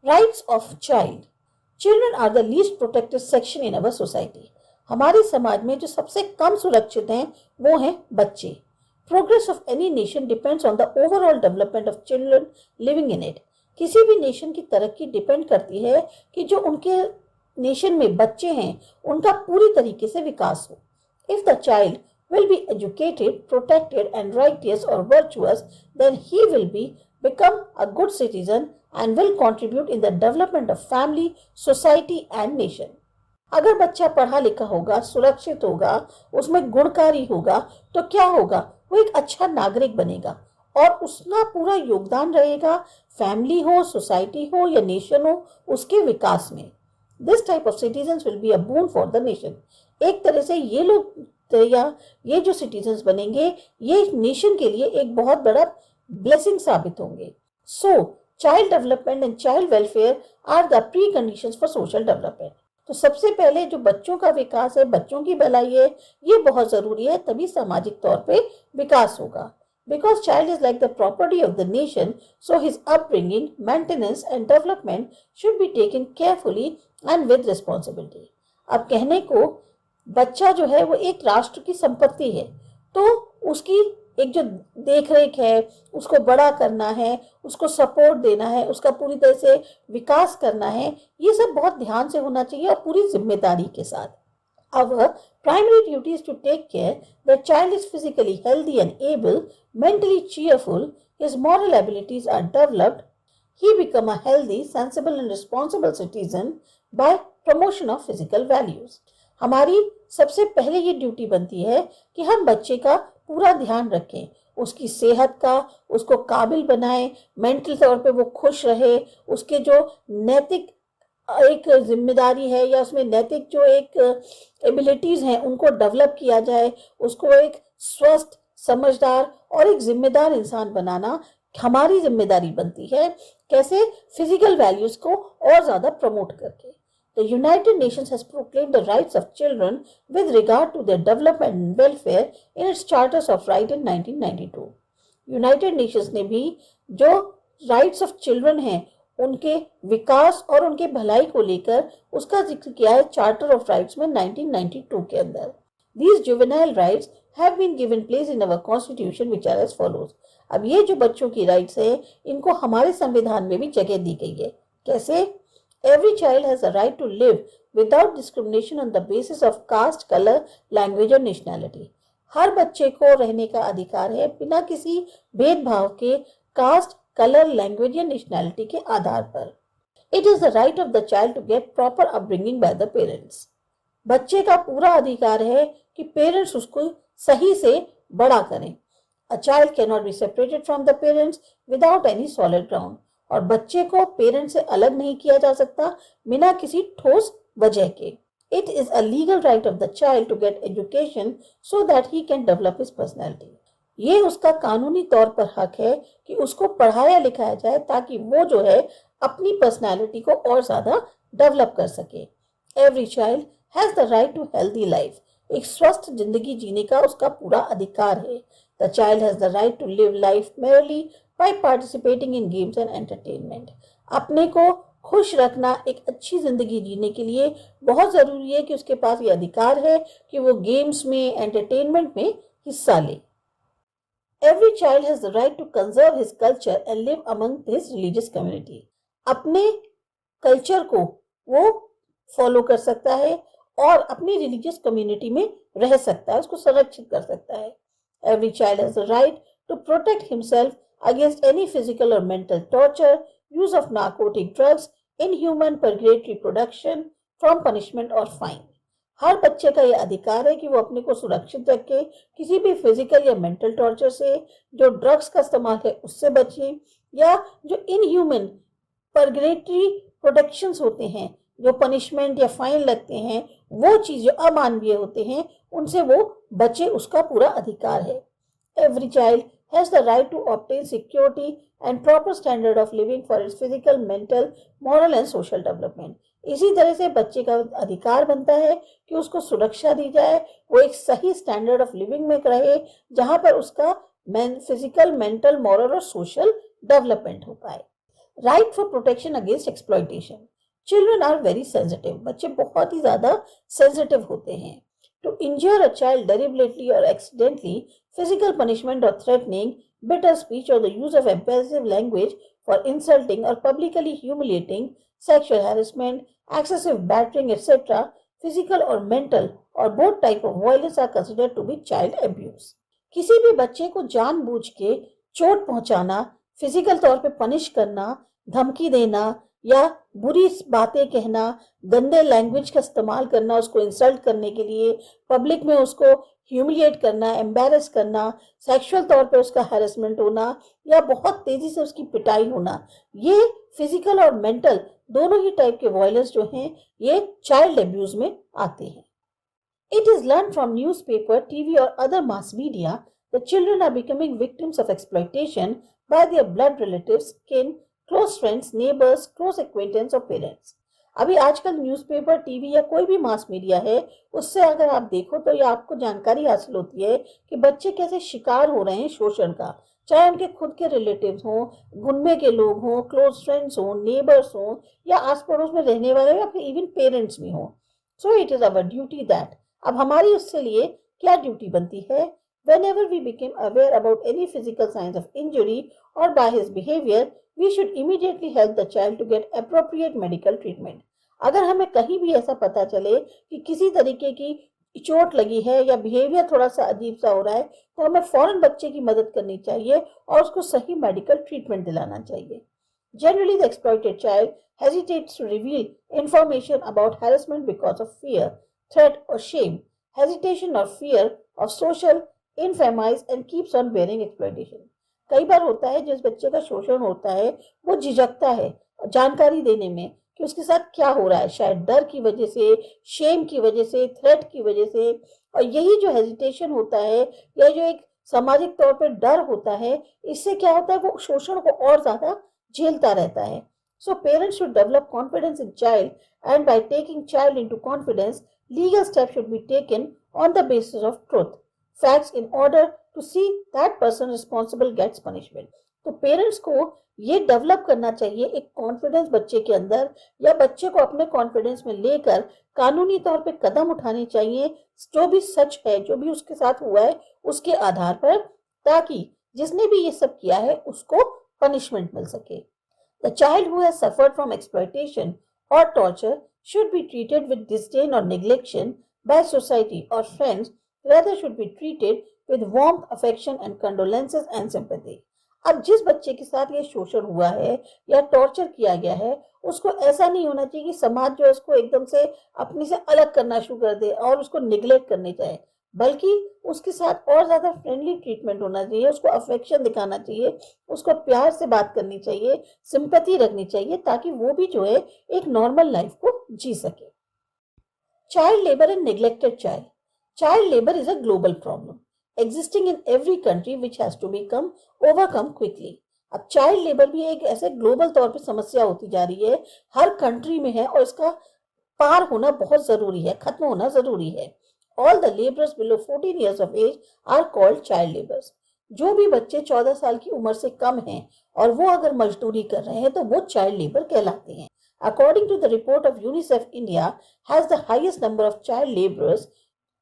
Rights of child. Children are the least protected section in our society. हमारे समाज में जो सबसे कम सुरक्षित हैं वो हैं बच्चे। Progress of any nation depends on the overall development of children living in it. किसी भी नेशन की तरक्की डिपेंड करती है कि जो उनके नेशन में बच्चे हैं उनका पूरी तरीके से विकास हो। If the child will be educated, protected and righteous or virtuous, then he will become a good citizen and will contribute in the development of family, society and nation. अगर बच्चा पढ़ा लिखा होगा, सुरक्षित होगा, उसमें गुणकारी होगा, तो क्या होगा? वो एक अच्छा नागरिक बनेगा और उसका पूरा योगदान रहेगा फैमिली हो, सोसाइटी हो या नेशन हो, उसके विकास में। This type of citizens will be a boon for the nation. एक तरह से ये लोग या ये जो सिटीजन्स बनेंगे ये नेशन के लिए एक बहुत बड़ा ब्लेसिंग साबित होंगे। So child development and child welfare are the preconditions for social development. तो सबसे पहले जो बच्चों का विकास है, बच्चों की भलाई है, ये बहुत जरूरी है, तभी सामाजिक तौर पे विकास होगा। Because child is like the property of the nation, so his upbringing, maintenance and development should be taken carefully and with responsibility. अब कहने को बच्चा जो है वो एक राष्ट्र की संपत्ति है, तो उसकी एक जो देख रेख है, उसको बड़ा करना है, उसको सपोर्ट देना है, उसका पूरी तरह से विकास करना है, ये सब बहुत ध्यान से होना चाहिए और पूरी जिम्मेदारी के साथ। Our primary duty is to take care that child is physically healthy and able, mentally cheerful, his moral abilities are developed, he become a healthy, sensible and responsible citizen by promotion of physical values. हमारी सबसे पहले ये duty बनती है कि हम बच्चे का पूरा ध्यान रखें, उसकी सेहत का, उसको काबिल बनाएं, मेंटल तौर पे वो खुश रहे, उसके जो नैतिक एक जिम्मेदारी है या उसमें नैतिक जो एक एबिलिटीज हैं उनको डेवलप किया जाए, उसको एक स्वस्थ, समझदार और एक जिम्मेदार इंसान बनाना हमारी जिम्मेदारी बनती है। कैसे? फिजिकल वैल्यूज को और ज्यादा प्रमोट करके। The United Nations has proclaimed the rights of children with regard to their development and welfare in its Charters of Rights in 1992. United Nations ने भी जो राइट्स ऑफ चिल्ड्रन हैं उनके विकास और उनके भलाई को लेकर उसका जिक्र किया है चार्टर ऑफ राइट्स में 1992 के अंदर। These juvenile rights have been given place in our constitution which are as follows. अब ये जो बच्चों की राइट्स हैं इनको हमारे संविधान में भी जगह दी गई है। कैसे? Every child has a right to live without discrimination on the basis of caste, color, language or nationality. हर बच्चे को रहने का अधिकार है बिना किसी भेदभाव के कास्ट, कलर, लैंग्वेज या नेशनैलिटी के आधार पर। It is the right of the child to get proper upbringing by the parents. बच्चे का पूरा अधिकार है कि पेरेंट्स उसको सही से बड़ा करें। A child cannot be separated from the parents without any solid ground. और बच्चे को पेरेंट से अलग नहीं किया जा सकता बिना किसी ठोस वजह के। It is a legal right of the child to get education so that he can develop his personality. ये उसका कानूनी तौर पर हक है कि उसको पढ़ाया लिखाया जाए ताकि वो जो है अपनी पर्सनैलिटी को और ज्यादा डेवलप कर सके। Every child has the right to healthy life. एक स्वस्थ जिंदगी जीने का उसका पूरा अधिकार है। The child has the right to live life merrily by participating in games and entertainment. अपने को खुश रखना, एक अच्छी जिंदगी जीने के लिए बहुत जरूरी है कि उसके पास ये अधिकार है कि वो गेम्स में, एंटरटेनमेंट में हिस्सा ले। Every child has the right to conserve his culture and live among his religious community. अपने कल्चर को वो फॉलो कर सकता है और अपनी रिलीजियस कम्युनिटी में रह सकता है, उसको संरक्षित कर सकता है। Every child has the right to protect himself against any physical or mental torture, use of narcotic drugs, inhuman purgatory production from punishment or fine. हर बच्चे का ये अधिकार है कि वो अपने को सुरक्षित रखे, किसी भी फिजिकल या मेंटल टॉर्चर से, जो ड्रग्स का इस्तेमाल है उससे बचे, या जो इनह्यूमन परग्रेटरी प्रोटेक्शंस होते हैं, जो पनिशमेंट या फाइन लगते हैं, वो चीज जो अमानवीय होते हैं उनसे वो बचे, उसका पूरा अधिकार है। Every child has the right to obtain security and proper standard of living for its physical, mental, moral and social development. इसी तरह से बच्चे का अधिकार बनता है कि उसको सुरक्षा दी जाए, वो एक सही स्टैंडर्ड ऑफ लिविंग में रहे जहां पर उसका फिजिकल, मेंटल, मॉरल और सोशल डेवलपमेंट हो पाए। Right for protection against exploitation. Children are very sensitive, बच्चे बहुत ही ज्यादा सेंसिटिव होते हैं। To injure a child deliberately और एक्सीडेंटली, फिजिकल पनिशमेंट और threatening, bitter speech or the use of abusive language for insulting or publicly humiliating, sexual harassment, excessive battering, etc., physical or mental or both type of violence are considered to be child abuse. किसी भी बच्चे को जानबूझ के चोट पहुंचाना, physical तौर पे पनिश करना, धमकी देना या बुरी बातें कहना, गंदे लैंग्वेज का इस्तेमाल करना उसको इंसल्ट करने के लिए, पब्लिक में उसको ह्यूमिलिएट करना, एम्बैरस करना, सेक्सुअल तौर पे उसका हैरेसमेंट होना या बहुत तेजी से उसकी पिटाई होना, ये फिजिकल और मेंटल दोनों ही टाइप के वायलेंस जो हैं ये चाइल्ड अब्यूज में आते हैं। It is learned from newspaper, TV or other mass media that children are becoming victims of exploitation by their blood relatives, kin, close friends, neighbors, close acquaintance or parents. अभी आजकल newspaper, TV या कोई भी mass media है, उससे अगर आप देखो तो ये आपको जानकारी हासिल होती है कि बच्चे कैसे शिकार हो रहे हैं शोषण का, चाहे उनके खुद के रिलेटिव्स हों, गुनमे के लोग हों, क्लोज फ्रेंड्स हों, नेबर्स हों या आस पड़ोस में रहने वाले या फिर इवन पेरेंट्स भी हों। So it is our duty that, अब हमारी उससे लिए क्या ड्यूटी बनती है, whenever we became aware about any physical signs of injury or by his behavior, we should immediately help the child to get appropriate medical treatment. अगर हमें कहीं भी ऐसा पता चले कि किसी तरीके की चोट लगी है या बिहेवियर थोड़ा सा अजीब सा हो रहा है तो हमें फौरन बच्चे की मदद करनी चाहिए और उसको सही मेडिकल ट्रीटमेंट दिलाना चाहिए। Generally, the exploited child hesitates to reveal information about harassment because of fear, threat or shame, hesitation or fear of social infamy and keeps on bearing exploitation. कई बार होता है जिस बच्चे का शोषण होता है वो झिझकता है जानकारी देने में कि उसके साथ क्या हो रहा है, शायद डर की वजह से, शेम की वजह से, थ्रेट की वजह से, और यही जो हेजिटेशन होता है या जो एक सामाजिक तौर पे डर होता है, इससे क्या होता है वो शोषण को और ज्यादा झेलता रहता है। So parents should develop confidence in child, and by taking child into confidence, legal steps should be taken on the basis of truth, facts in order to see that person responsible gets punishment. तो parents को ये develop करना चाहिए एक confidence बच्चे के अंदर, या बच्चे को अपने कॉन्फिडेंस में लेकर कानूनी तौर पे कदम उठाने चाहिए जो भी सच है, जो भी उसके साथ हुआ है उसके आधार पर, ताकि जिसने भी ये सब किया है उसको पनिशमेंट मिल सके। The child who has suffered from exploitation or torture should be treated with disdain or neglection by society or friends, rather should be treated with warmth, affection and condolences and sympathy. अब जिस बच्चे के साथ ये शोषण हुआ है या टॉर्चर किया गया है उसको ऐसा नहीं होना चाहिए कि समाज जो है उसको एकदम से अपने से अलग करना शुरू कर दे और उसको निगलेक्ट करने चाहे, बल्कि उसके साथ और ज्यादा फ्रेंडली ट्रीटमेंट होना चाहिए, उसको अफेक्शन दिखाना चाहिए, उसको प्यार से बात करनी चाहिए, सिंपैथी रखनी चाहिए, ताकि वो भी जो है एक नॉर्मल लाइफ को जी सके। Child labour and neglected child. Child labour is a global problem existing in every country which has to become overcome quickly. अब चाइल्ड लेबर भी एक ऐसे ग्लोबल तौर पे समस्या होती जा रही है, हर कंट्री में है और इसका पार होना बहुत जरूरी है, खत्म होना जरूरी है। All the laborers below 14 years of age are called child laborers. जो भी बच्चे 14 साल की उम्र से कम हैं और वो अगर मजदूरी कर रहे हैं तो वो चाइल्ड लेबर कहलाते हैं। According to the report of UNICEF, India has the highest number of child laborers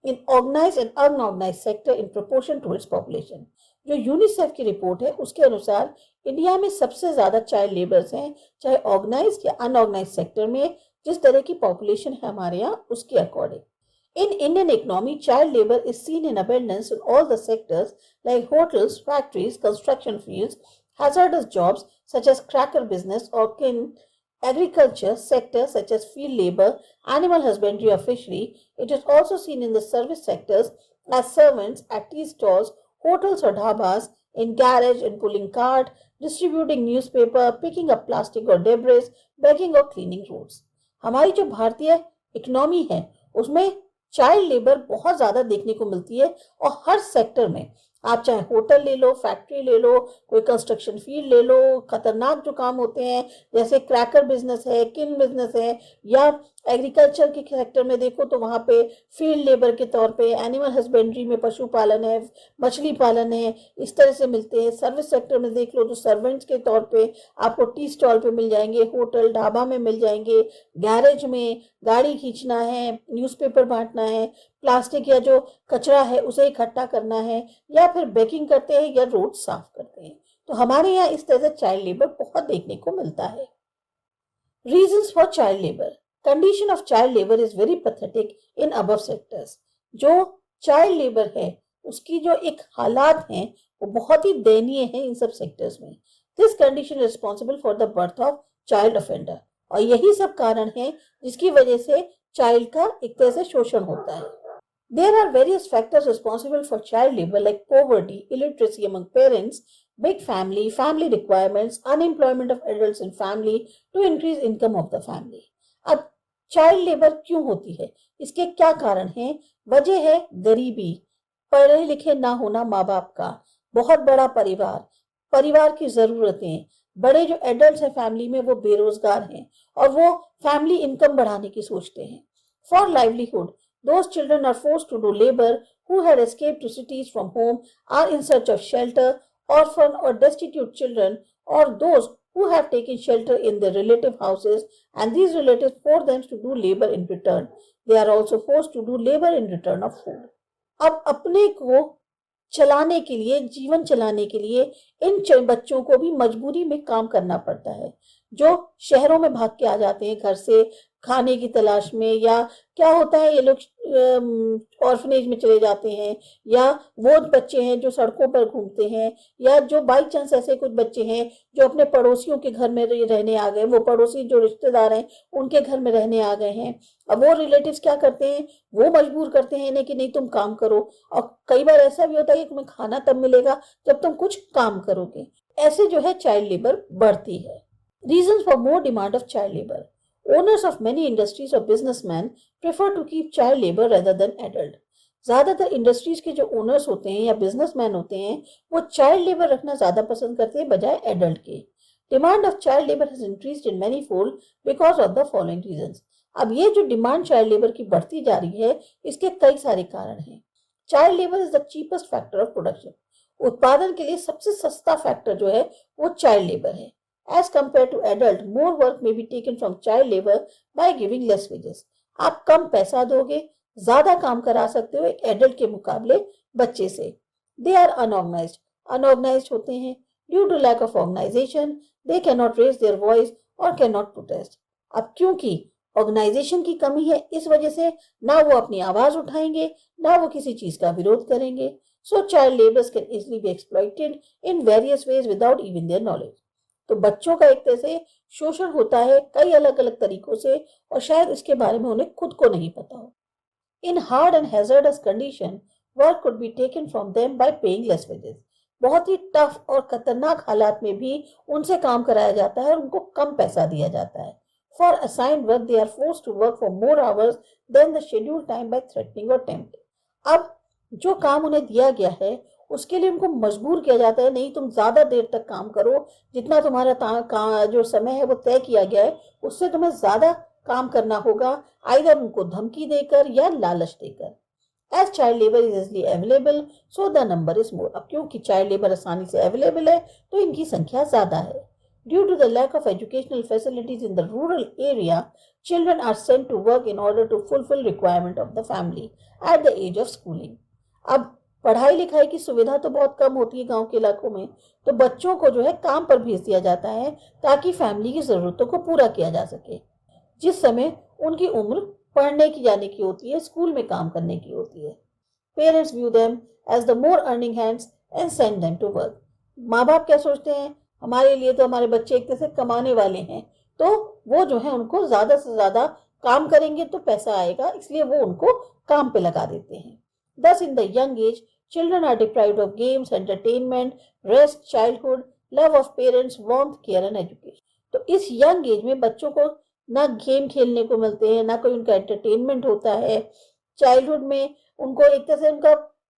in organized and unorganized sector in proportion to its population. जो यूनिसेफ की रिपोर्ट है उसके अनुसार इंडिया में सबसे ज्यादा चाइल्ड लेबर्स हैं, चाहे ऑर्गेनाइज्ड या अनऑर्गेनाइज्ड सेक्टर में, जिस तरह की पॉपुलेशन है हमारे यहाँ उसके according. In Indian economy, child labor is seen in abundance in all the sectors like hotels, factories, construction fields, hazardous jobs such as cracker business or agriculture sector such as field labor, animal husbandry or fishery. It is also seen in the service sectors as servants at tea stalls, hotels or dhabas, in garage and pulling cart, distributing newspaper, picking up plastic or debris, begging or cleaning roads. हमारी जो भारतीय economy है उसमें child labour बहुत ज्यादा देखने को मिलती है और हर सेक्टर में, आप चाहे होटल ले लो, फैक्ट्री ले लो, कोई कंस्ट्रक्शन फील्ड ले लो, खतरनाक जो काम होते हैं जैसे क्रैकर बिजनेस है, किन बिजनेस है, या एग्रीकल्चर के सेक्टर में देखो तो वहाँ पे फील्ड लेबर के तौर पे, एनिमल हस्बेंड्री में पशुपालन है, मछली पालन है, इस तरह से मिलते हैं। सर्विस सेक्टर में देख लो तो सर्वेंट्स के तौर पे आपको टी स्टॉल पे मिल जाएंगे, होटल ढाबा में मिल जाएंगे, गैरेज में गाड़ी खींचना है, न्यूज़पेपर बांटना है, प्लास्टिक या जो कचरा है उसे इकट्ठा करना है, या फिर बेकिंग करते हैं या रोड साफ करते हैं। तो हमारे यहाँ इस तरह से चाइल्ड लेबर बहुत देखने को मिलता है। Reasons for child labour. Condition of child labour is very pathetic in above sectors. जो चाइल्ड लेबर है उसकी जो एक हालात हैं वो बहुत ही दयनीय है इन सब सेक्टर्स में। This condition is responsible for the birth of child offender. और यही सब कारण है जिसकी वजह से चाइल्ड का एक तरह से शोषण होता है। There are various factors responsible for child labor like poverty, illiteracy among parents, big family, family requirements, unemployment of adults in family to increase income of the family. अब चाइल्ड लेबर क्यों होती है, इसके क्या कारण हैं? वजह है गरीबी, पढ़े लिखे ना होना माँ बाप का, बहुत बड़ा परिवार, परिवार की जरूरतें, बड़े जो एडल्ट हैं फैमिली में वो बेरोजगार हैं और वो फैमिली इनकम बढ़ाने की सोचते हैं। For livelihood, those children are forced to do labor who had escaped to cities from home, are in search of shelter, orphan or destitute children, or those who have taken shelter in their relative houses, and these relatives force them to do labor in return. They are also forced to do labor in return of food. अब अपने को चलाने के लिए, जीवन चलाने के लिए इन बच्चों को भी मजबूरी में काम करना पड़ता है, जो शहरों में भाग के आ जाते हैं घर से खाने की तलाश में, या क्या होता है ये लोग ऑर्फनेज में चले जाते हैं, या वो बच्चे हैं जो सड़कों पर घूमते हैं, या जो बाई चांस ऐसे कुछ बच्चे हैं जो अपने पड़ोसियों के घर में रहने आ गए, वो पड़ोसी जो रिश्तेदार हैं उनके घर में रहने आ गए हैं। अब वो रिलेटिव्स क्या करते हैं, वो मजबूर करते हैं इन्हें कि नहीं तुम काम करो, और कई बार ऐसा भी होता है कि तुम्हें खाना तब मिलेगा जब तुम कुछ काम करोगे। ऐसे जो है चाइल्ड लेबर बढ़ती है। Reasons for more demand of child labour. Owners of many industries or businessmen prefer to keep child labor rather than adult. ज्यादातर इंडस्ट्रीज के जो ओनर्स होते हैं या बिजनेसमैन होते हैं वो चाइल्ड लेबर रखना ज्यादा पसंद करते हैं बजाय एडल्ट के। Demand of child labour has increased in many fold because of the following reasons. अब ये जो डिमांड चाइल्ड लेबर की बढ़ती जा रही है इसके कई सारे कारण हैं। Child labour is the cheapest factor of production. उत्पादन के लिए सबसे सस्ता फैक्टर जो है वो चाइल्ड लेबर है। As compared to adult, more work may be taken from child labor by giving less wages. आप कम पैसा दोगे, ज्यादा काम करा सकते हो एक एडल्ट के मुकाबले बच्चे से। They are unorganized. Unorganized होते हैं। Due to lack of organization, they cannot raise their voice or cannot protest. अब क्योंकि ऑर्गेनाइजेशन की कमी है इस वजह से ना वो अपनी आवाज उठाएंगे ना वो किसी चीज का विरोध करेंगे। So child laborers can easily be exploited in various ways without even their knowledge. तो बच्चों का एक तरह से शोषण होता है कई अलग अलग तरीकों से और शायद इसके बारे में उन्हें खुद को नहीं पता हो। In hard and hazardous condition work could be taken from them by paying less wages. बहुत ही टफ और खतरनाक हालात में भी उनसे काम कराया जाता है और उनको कम पैसा दिया जाता है। For assigned work they are forced to work for more hours than the scheduled time by threatening और टेम्प्टिंग। अब जो काम उन्हें दिया गया है उसके लिए उनको मजबूर किया जाता है, नहीं तुम ज्यादा देर तक काम करो, जितना तुम्हारा जो समय है वो तय किया गया है उससे तुम्हें ज्यादा काम करना होगा, आइदर उनको धमकी देकर या लालच देकर। As child labour is easily available so the number is more. अब क्योंकि चाइल्ड लेबर आसानी से अवेलेबल है तो इनकी संख्या ज्यादा है। Due to the lack of educational facilities in the rural area, children are sent to work in order to fulfil requirement of the family at the age of schooling. अब पढ़ाई लिखाई की सुविधा तो बहुत कम होती है गांव के इलाकों में, तो बच्चों को जो है काम पर भेज दिया जाता है ताकि फैमिली की जरूरतों को पूरा किया जा सके। जिस समय उनकी उम्र पढ़ने की जाने की होती है, स्कूल में काम करने की होती है। Parents view them as the more earning hands and send them to work. माँ बाप क्या सोचते हैं, हमारे लिए तो हमारे बच्चे एक तरह से कमाने वाले हैं, तो वो जो है उनको ज्यादा से ज्यादा काम करेंगे तो पैसा आएगा, इसलिए वो उनको काम पे लगा देते हैं। Thus, in the young age, children are deprived of games, entertainment, rest, childhood, love of parents, warmth, care and education. तो इस यंग एज में बच्चों को ना गेम खेलने को मिलते हैं, ना कोई उनका एंटरटेनमेंट होता है। चाइल्डहुड में उनको एक तरह से उनका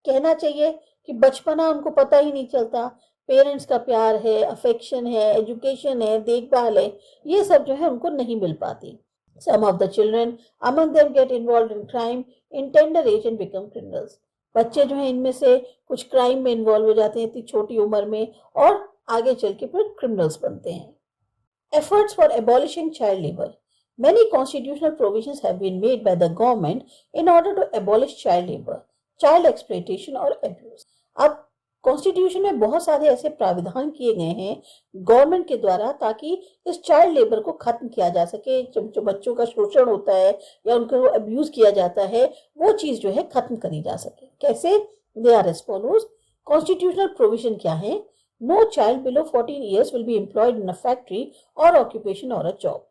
कहना चाहिए कि बचपना उनको पता ही नहीं चलता, पेरेंट्स का प्यार है, अफेक्शन है, एजुकेशन है, देखभाल है, ये सब जो है उनको नहीं मिल पाती। Some of the children among them get involved in crime in tender age and become criminals. बच्चे जो हैं इनमें से कुछ क्राइम में इन्वॉल्व हो जाते हैं इतनी छोटी उम्र में और आगे चल के फिर क्रिमिनल्स बनते हैं। Efforts for abolishing child labor. Many constitutional provisions have been made by the government in order to abolish child labor, child exploitation और abuse. अब कॉन्स्टिट्यूशन में बहुत सारे ऐसे प्राविधान किए गए हैं गवर्नमेंट के द्वारा ताकि इस चाइल्ड लेबर को खत्म किया जा सके। जो बच्चों का शोषण होता है या उनको अब्यूज किया जाता है वो चीज जो है खत्म करी जा सके। कैसे? They are as follows. Constitutional provision क्या है? No child below 14 years will be employed in a factory और ऑक्यूपेशन और अ जॉब।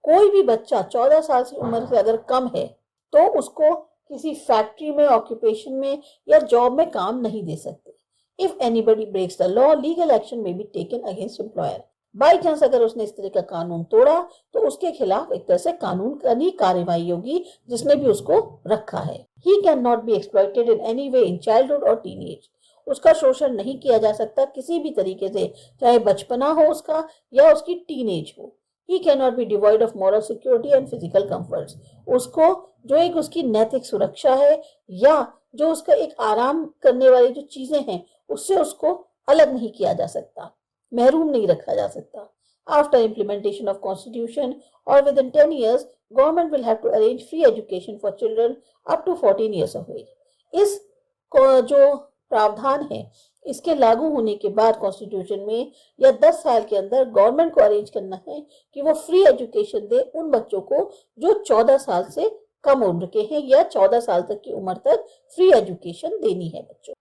कोई भी बच्चा 14 साल की उम्र से अगर कम है तो उसको किसी फैक्ट्री में, ऑक्यूपेशन में या जॉब में काम नहीं दे सकते। If anybody breaks the law, legal action may be taken against employer. By chance अगर उसने इस तरह का कानून तोड़ा तो उसके खिलाफ एक तरह से कानूनी कार्रवाई होगी जिसने भी उसको रखा है। He cannot be exploited in any way in childhood or teenage. उसका शोषण नहीं किया जा सकता किसी भी तरीके से, चाहे बचपना हो उसका या उसकी टीनेज हो। He cannot be devoid of moral security and physical comforts. उसको जो एक उसकी नैतिक सुरक्षा है या जो उसका एक आराम करने वाली जो चीजें हैं उससे उसको अलग नहीं किया जा सकता, महरूम नहीं रखा जा सकता। After implementation of constitution or within 10 years, government will have to arrange free education for children up to 14 years of age. इस जो प्रावधान है इसके लागू होने के बाद कॉन्स्टिट्यूशन में या 10 साल के अंदर गवर्नमेंट को अरेंज करना है कि वो फ्री एजुकेशन दे उन बच्चों को जो 14 साल से कम उम्र के हैं या 14 साल तक की उम्र तक फ्री एजुकेशन देनी है बच्चों।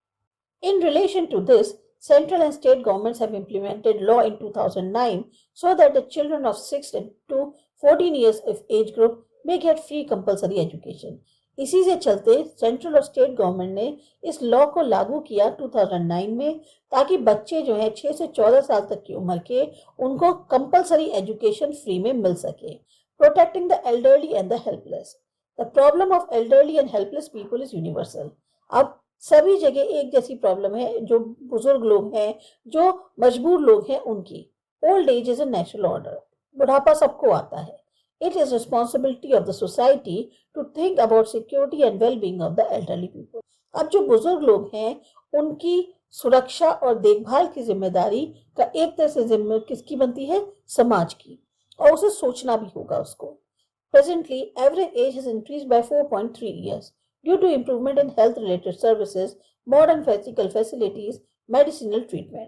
In relation to this, central and state governments have implemented law in 2009 so that the children of 6 to 14 years of age group may get free compulsory education. इसी से चलते सेंट्रल और स्टेट गवर्नमेंट ने इस law को लागू किया 2009 में ताकि बच्चे जो हैं 6 से 14 साल तक की उम्र के उनको कंपलसरी एजुकेशन फ्री में मिल सके। Protecting the elderly and the helpless. The problem of elderly and helpless people is universal. अब सभी जगह एक जैसी प्रॉब्लम है, जो बुजुर्ग लोग हैं, जो मजबूर लोग हैं उनकी। Old age is a natural order. बुढ़ापा सबको आता है। It is responsibility of the society to think about security and well being of the elderly people. अब जो बुजुर्ग लोग हैं उनकी सुरक्षा और देखभाल की जिम्मेदारी का एक तरह से जिम्मे किसकी बनती है? समाज की, और उसे सोचना भी होगा उसको। Presently, average age has increased by 4.3 years due to improvement in health-related services, modern physical facilities, medicinal treatment.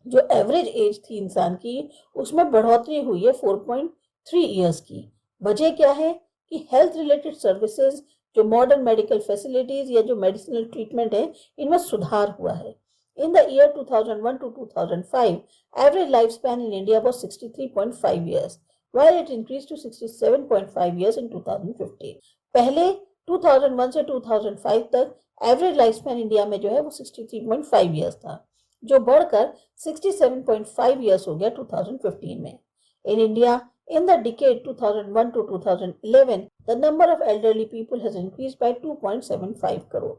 जो एवरेज एज थी इंसान की उसमें बढ़ोतरी हुई है 4.3 इयर्स की। वजह क्या है कि हेल्थ रिलेटेड सर्विसेज, जो मॉडर्न मेडिकल फैसिलिटीज या जो मेडिसिनल ट्रीटमेंट है इनमें सुधार हुआ है। In the year 2001 to 2005, average lifespan in India was 63.5 years. While it increased to 67.5 years in 2015. पहले 2001 से 2005 तक एवरेज लाइफ स्पैन इंडिया में जो है वो 63.5 इयर्स था, जो बढ़कर 67.5 इयर्स हो गया 2015 में। In India, in the decade 2001 to 2011, the number of elderly people has increased by 2.75 crore.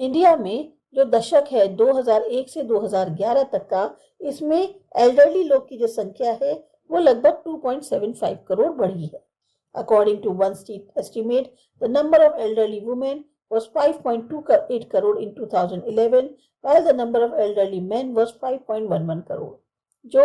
India में जो दशक है 2001 से 2011 तक का, इसमें एल्डरली लोग की जो संख्या है वो लगभग 2.75 करोड़ बढ़ी है। According to one state estimate, the number of elderly women was 5.28 crore in 2011, while the number of elderly men was 5.11 crore. जो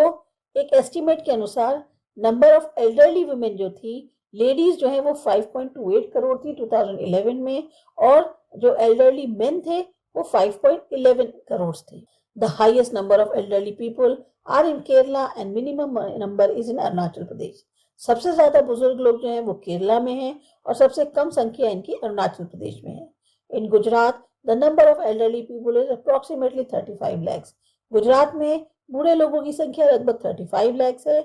एक एस्टिमेट के अनुसार नंबर ऑफ एल्डरली वुमेन जो थी, लेडीज जो है वो 5.28 करोड़ थी 2011 में, और जो एल्डरली मेन थे वो 5.11 करोड़ थे। The highest number of elderly people are in Kerala and minimum number is in Arunachal Pradesh. सबसे ज्यादा बुजुर्ग लोग जो हैं वो केरला में हैं और सबसे कम संख्या इनकी अरुणाचल प्रदेश में है। In Gujarat the number of elderly people is approximately 35 lakhs. Gujarat में बूढ़े लोगों की संख्या लगभग 35 lakhs है।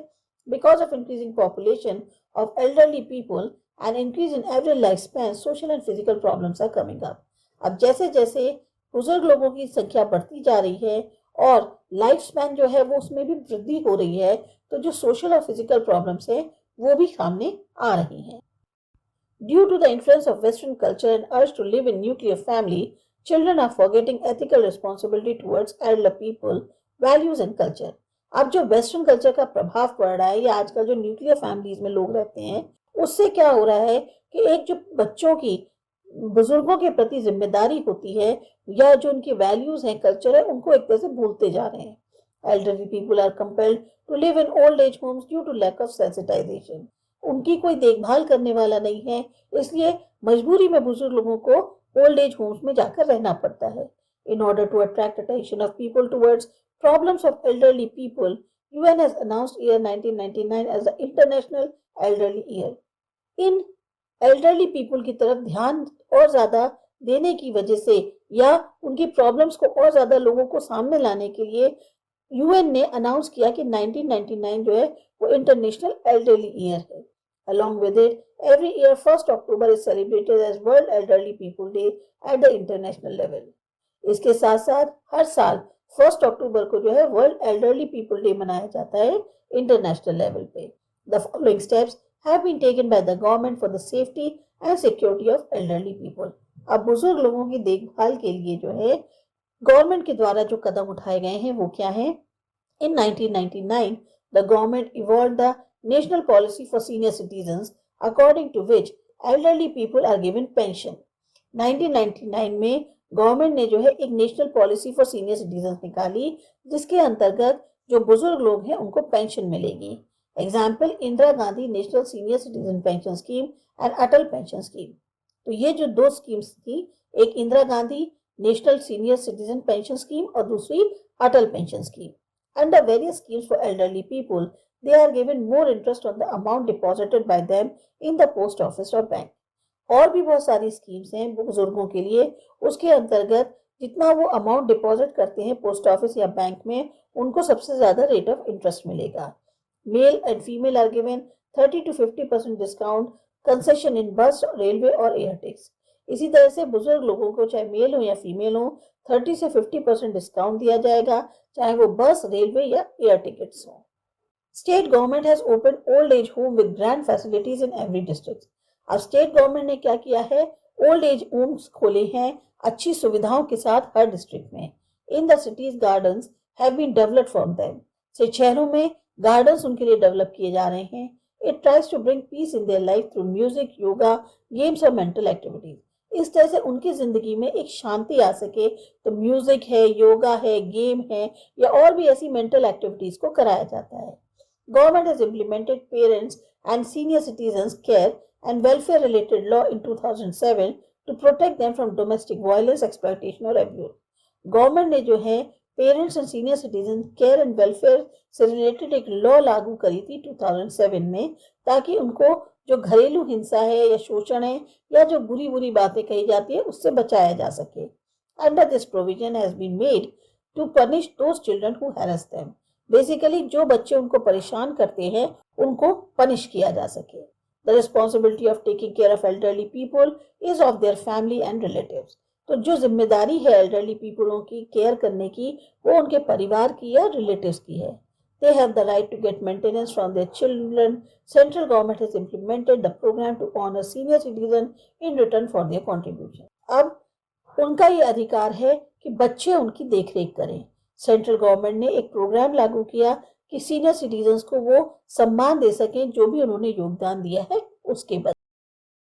Because of increasing population of elderly people and increase in average life span, social and physical problems are coming up. अब जैसे जैसे बुजुर्ग लोगों की संख्या बढ़ती जा रही है और लाइफ स्पैन जो है वो उसमें भी वृद्धि हो रही है, तो जो सोशल और फिजिकल प्रॉब्लम्स है वो भी सामने आ रही हैं। Due to the influence of Western culture and urge to live in nuclear family, Children are forgetting ethical responsibility towards elder people, values and culture. अब जो वेस्टर्न कल्चर का प्रभाव पड़ रहा है या आजकल जो न्यूक्लियर फैमिलीज में लोग रहते हैं, उससे क्या हो रहा है कि एक जो बच्चों की बुजुर्गों के प्रति जिम्मेदारी होती है या जो उनकी वैल्यूज हैं, कल्चर है, उनको एक तरह से भूलते जा रहे हैं. Elderly people are compelled to live in old age homes due to lack of sensitization. उनकी कोई देखभाल करने वाला नहीं है, इसलिए मजबूरी में बुजुर्ग लोगों को ओल्ड एज होम्स में जाकर रहना पड़ता है. In order to attract attention of people towards problems of elderly people, UN has announced year 1999 as the International Elderly Year. In elderly people की तरफ ध्यान और ज्यादा देने की वजह से या उनकी प्रॉब्लम्स को और ज्यादा लोगों को सामने लाने के लिए यूएन ने अनाउंस किया कि 1999 जो है वो इंटरनेशनल एल्डरली ईयर है. Along with it, every year 1st October is celebrated as World Elderly People Day at the international level. इसके साथ साथ हर साल 1 अक्टूबर को जो है वर्ल्ड एल्डरली पीपल डे मनाया जाता है इंटरनेशनल लेवल पे. The following steps have been taken by the government for the safety and security of elderly people. अब बुजुर्ग लोगों की देखभाल के लिए जो है गवर्नमेंट के द्वारा जो कदम उठाए गए हैं वो क्या है? In 1999, the government evolved the National Policy for Senior Citizens, according to which elderly people are given pension. 1999 में गवर्नमेंट ने जो है एक national policy for senior citizen निकाली जिसके अंतर्गत जो बुजुर्ग लोग हैं उनको पेंशन मिलेगी. Example Indira Gandhi national senior citizen pension scheme and Atal pension scheme. तो ये जो दो स्कीम्स थी, एक Indira Gandhi national senior citizen pension scheme और दूसरी Atal pension scheme. Under various schemes for elderly people, they are given more interest on the amount deposited by them in the post office or bank. और भी बहुत सारी schemes हैं बुजुर्गों के लिए. उसके अंतर्गत जितना वो अमाउंट डिपॉजिट करते हैं पोस्ट ऑफिस या बैंक में, उनको सबसे ज्यादा रेट ऑफ इंटरेस्ट मिलेगा. Male and female are given 30 to 50% discount concession in bus, railway और एयर टिकट्स. इसी तरह से बुजुर्ग लोगों को चाहे मेल हो या फीमेल हो 30 से 50% डिस्काउंट दिया जाएगा, चाहे वो बस, रेलवे या एयर टिकट्स हो. State government has open old age home with grand facilities in every district. अब स्टेट गवर्नमेंट ने क्या किया है? ओल्ड एज होम्स खोले हैं अच्छी सुविधाओं के साथ हर डिस्ट्रिक्ट में. In the cities gardens have been developed for them. शहरों में गार्डन्स उनके लिए डेवलप किए जा रहे हैं. It tries to bring peace in their life through music, yoga, games और मेंटल एक्टिविटीज. इस तरह से उनकी जिंदगी में एक शांति आ सके तो म्यूजिक है, योगा है, गेम है या और भी ऐसी मेंटल एक्टिविटीज को कराया जाता है. Government has implemented parents and senior citizens care and welfare related law in 2007 to protect them from domestic violence, exploitation और अब्यूज. गवर्नमेंट ने जो है parents and senior citizen care and welfare से related एक लॉ लागू करी थी 2007 में, ताकि उनको जो घरेलू हिंसा है या शोषण है या जो बुरी बुरी बातें कही जाती है उससे बचाया जा सके. Under this provision has been made to punish those children who harass them. Basically जो बच्चे उनको परेशान करते हैं उनको पनिश किया जा सके. The responsibility of taking care of elderly people is of their family and relatives. तो जो जिम्मेदारी है एल्डरली पीपलों की केयर करने की वो उनके परिवार की या रिलेटिव्स की है. They have the right to get maintenance from their children. Central government has implemented the program to honor senior citizen in return for their contribution. अब उनका ये अधिकार है कि बच्चे उनकी देखरेख करें. सेंट्रल गवर्नमेंट ने एक प्रोग्राम लागू किया कि सीनियर सिटीजन्स को वो सम्मान दे सकें जो भी उन्होंने योगदान दिया है उसके बदले.